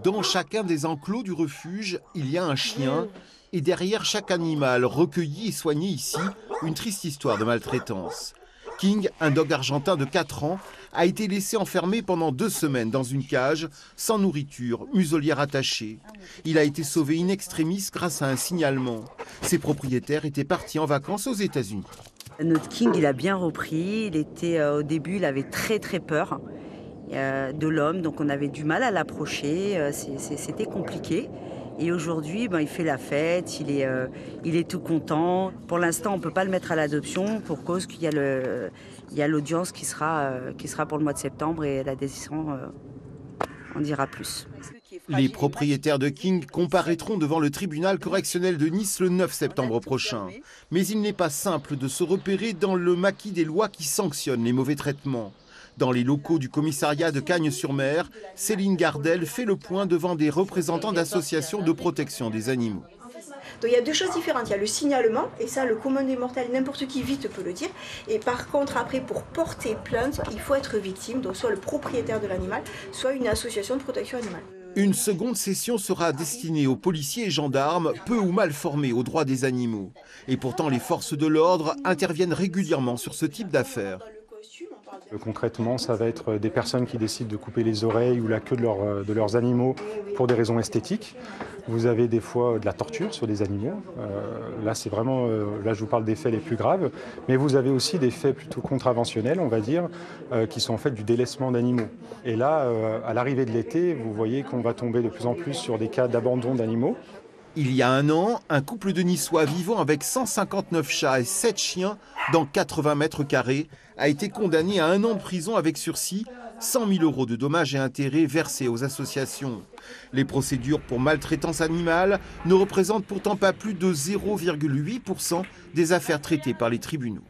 Dans chacun des enclos du refuge, il y a un chien. Et derrière chaque animal recueilli et soigné ici, une triste histoire de maltraitance. King, un dog argentin de 4 ans, a été laissé enfermé pendant 2 semaines dans une cage, sans nourriture, muselière attachée. Il a été sauvé in extremis grâce à un signalement. Ses propriétaires étaient partis en vacances aux États-Unis. Notre King, il a bien repris. Il était, au début, il avait très peur de l'homme, donc on avait du mal à l'approcher. C'était compliqué. Et aujourd'hui, il fait la fête, il est tout content. Pour l'instant, on ne peut pas le mettre à l'adoption pour cause qu'il y a l'audience qui sera pour le mois de septembre et la décision en dira plus. Les propriétaires de King comparaîtront devant le tribunal correctionnel de Nice le 9 septembre prochain. Mais il n'est pas simple de se repérer dans le maquis des lois qui sanctionnent les mauvais traitements. Dans les locaux du commissariat de Cagnes-sur-Mer, Céline Gardel fait le point devant des représentants d'associations de protection des animaux. Donc il y a deux choses différentes, il y a le signalement, et ça le commun des mortels, n'importe qui vite peut le dire, et par contre après pour porter plainte, il faut être victime, donc soit le propriétaire de l'animal, soit une association de protection animale. Une seconde session sera destinée aux policiers et gendarmes peu ou mal formés aux droits des animaux. Et pourtant les forces de l'ordre interviennent régulièrement sur ce type d'affaires. Concrètement, ça va être des personnes qui décident de couper les oreilles ou la queue de leurs animaux pour des raisons esthétiques. Vous avez des fois de la torture sur des animaux. Là, c'est vraiment, là, je vous parle des faits les plus graves. Mais vous avez aussi des faits plutôt contraventionnels, on va dire, qui sont en fait du délaissement d'animaux. Et là, à l'arrivée de l'été, vous voyez qu'on va tomber de plus en plus sur des cas d'abandon d'animaux. Il y a un an, un couple de Niçois vivant avec 159 chats et 7 chiens dans 80 mètres carrés a été condamné à 1 an de prison avec sursis, 100 000 € de dommages et intérêts versés aux associations. Les procédures pour maltraitance animale ne représentent pourtant pas plus de 0,8% des affaires traitées par les tribunaux.